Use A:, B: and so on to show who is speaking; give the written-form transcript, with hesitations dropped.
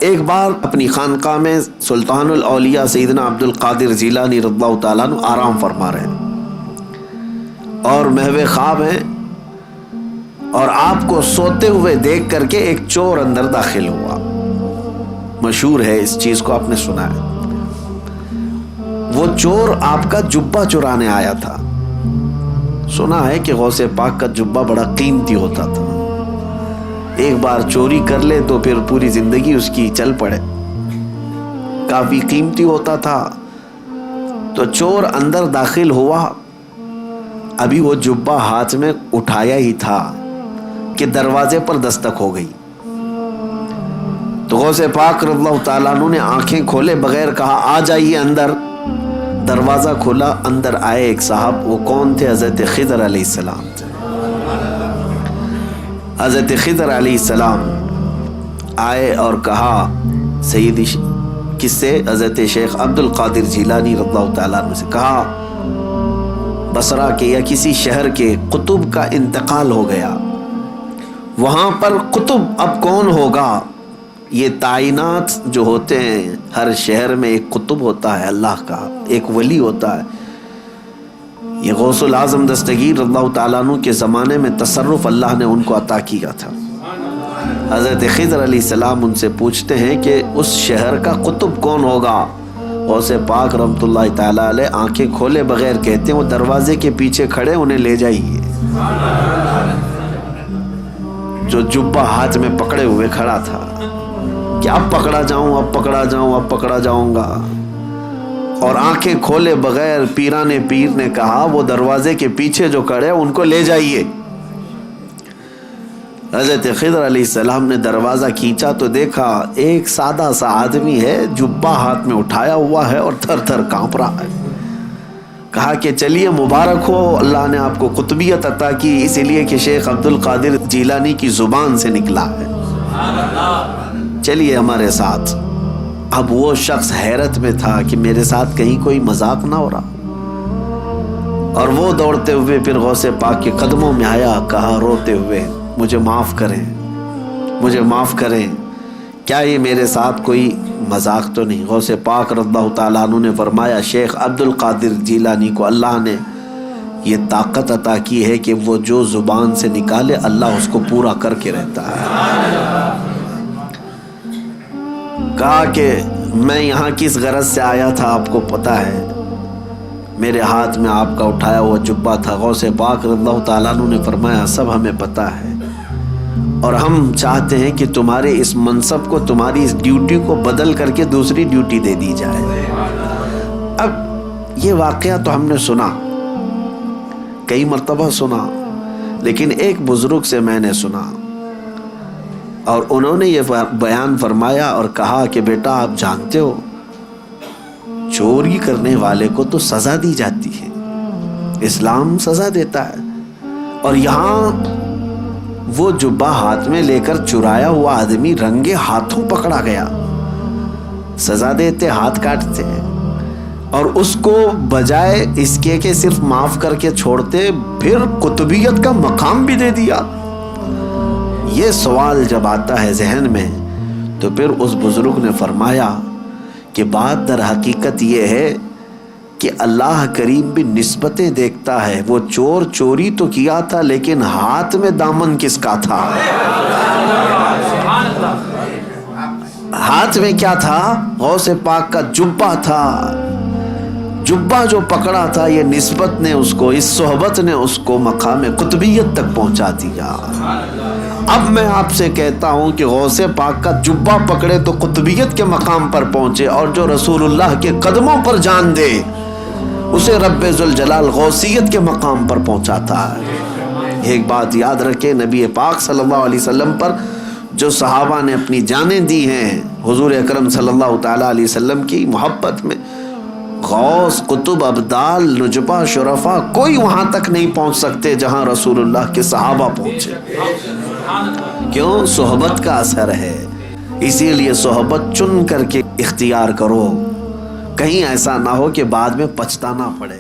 A: ایک بار اپنی خانقاہ میں سلطان الاولیاء سیدنا عبد القادر جیلانی رضی اللہ تعالیٰ عنہ آرام فرما رہے ہیں اور محو خواب ہیں، اور آپ کو سوتے ہوئے دیکھ کر کے ایک چور اندر داخل ہوا. مشہور ہے، اس چیز کو آپ نے سنا ہے. وہ چور آپ کا جبہ چرانے آیا تھا. سنا ہے کہ غوث پاک کا جبہ بڑا قیمتی ہوتا تھا، ایک بار چوری کر لے تو پھر پوری زندگی اس کی چل پڑے. کافی قیمتی ہوتا تھا. تو چور اندر داخل ہوا، ابھی وہ جبہ ہاتھ میں اٹھایا ہی تھا کہ دروازے پر دستک ہو گئی. تو غوث پاک رضی اللہ تعالیٰ عنہ نے آنکھیں کھولے بغیر کہا آ جائیے اندر. دروازہ کھولا، اندر آئے ایک صاحب. وہ کون تھے؟ حضرت خضر علیہ السلام تھے. حضرت خضر علیہ السلام آئے اور کہا سیدی کس سے؟ حضرت شیخ عبد القادر جیلانی رضی اللہ تعالیٰ عنہ سے. کہا بصرہ کے یا کسی شہر کے قطب کا انتقال ہو گیا، وہاں پر قطب اب کون ہوگا؟ یہ تعینات جو ہوتے ہیں، ہر شہر میں ایک قطب ہوتا ہے اللہ کا، ایک ولی ہوتا ہے. یہ غوث العظم دستگیر رضی اللہ تعالیٰ عنہ کے زمانے میں تصرف اللہ نے ان کو عطا کیا تھا. حضرت خضر علیہ السلام ان سے پوچھتے ہیں کہ اس شہر کا قطب کون ہوگا؟ غوث پاک رحمۃ اللہ تعالیٰ علیہ آنکھیں کھولے بغیر کہتے ہیں وہ دروازے کے پیچھے کھڑے، انہیں لے جائیے. جو جبہ ہاتھ میں پکڑے ہوئے کھڑا تھا کہ اب پکڑا جاؤں، اب پکڑا جاؤں، اب پکڑا جاؤں گا. اور آنکھیں کھولے بغیر پیران پیر نے کہا وہ دروازے کے پیچھے جو کھڑے ان کو لے جائیے. حضرت خضر علیہ السلام نے دروازہ کھینچا تو دیکھا ایک سادہ سا آدمی ہے، جبہ ہاتھ میں اٹھایا ہوا ہے اور تھر تھر کانپ رہا ہے. کہا کہ چلیے مبارک ہو، اللہ نے آپ کو قطبیت عطا کی، اسی لیے کہ شیخ عبد القادر جیلانی کی زبان سے نکلا ہے، چلیے ہمارے ساتھ. اب وہ شخص حیرت میں تھا کہ میرے ساتھ کہیں کوئی مذاق نہ ہو رہا، اور وہ دوڑتے ہوئے پھر غوث پاک کے قدموں میں آیا. کہا روتے ہوئے مجھے معاف کریں، مجھے معاف کریں، کیا یہ میرے ساتھ کوئی مذاق تو نہیں؟ غوث پاک رضی اللہ تعالیٰ عنہ نے فرمایا شیخ عبد القادر جیلانی کو اللہ نے یہ طاقت عطا کی ہے کہ وہ جو زبان سے نکالے اللہ اس کو پورا کر کے رہتا ہے. کہا کہ میں یہاں کس غرض سے آیا تھا آپ کو پتا ہے؟ میرے ہاتھ میں آپ کا اٹھایا ہوا جبہ تھا. غوث پاک رضی اللہ تعالیٰ عنہ نے فرمایا سب ہمیں پتا ہے، اور ہم چاہتے ہیں کہ تمہارے اس منصب کو، تمہاری اس ڈیوٹی کو بدل کر کے دوسری ڈیوٹی دے دی جائے. اب یہ واقعہ تو ہم نے سنا، کئی مرتبہ سنا، لیکن ایک بزرگ سے میں نے سنا اور انہوں نے یہ بیان فرمایا اور کہا کہ بیٹا آپ جانتے ہو چوری کرنے والے کو تو سزا دی جاتی ہے، اسلام سزا دیتا ہے، اور یہاں وہ جبہ ہاتھ میں لے کر چرایا ہوا آدمی رنگے ہاتھوں پکڑا گیا. سزا دیتے، ہاتھ کاٹتے، اور اس کو بجائے اس کے کہ صرف معاف کر کے چھوڑتے پھر قطبیت کا مقام بھی دے دیا. یہ سوال جب آتا ہے ذہن میں تو پھر اس بزرگ نے فرمایا کہ بات در حقیقت یہ ہے کہ اللہ کریم بھی نسبتیں دیکھتا ہے. وہ چور چوری تو کیا تھا لیکن ہاتھ میں دامن کس کا تھا؟ ہاتھ میں کیا تھا؟ غوث پاک کا جبہ تھا. جبہ جو پکڑا تھا یہ نسبت نے اس کو، اس صحبت نے اس کو مقام قطبیت تک پہنچا دیا. اب میں آپ سے کہتا ہوں کہ غوث پاک کا جبہ پکڑے تو قطبیت کے مقام پر پہنچے، اور جو رسول اللہ کے قدموں پر جان دے اسے رب ذوالجلال غوثیت کے مقام پر پہنچاتا ہے. ایک بات یاد رکھے، نبی پاک صلی اللہ علیہ وسلم پر جو صحابہ نے اپنی جانیں دی ہیں حضور اکرم صلی اللہ تعالیٰ علیہ وسلم کی محبت میں، غوث، قطب، ابدال، نجبہ، شرفا کوئی وہاں تک نہیں پہنچ سکتے جہاں رسول اللہ کے صحابہ پہنچے. کیوں؟ صحبت کا اثر ہے. اسی لیے صحبت چن کر کے اختیار کرو، کہیں ایسا نہ ہو کہ بعد میں پچھتانا پڑے.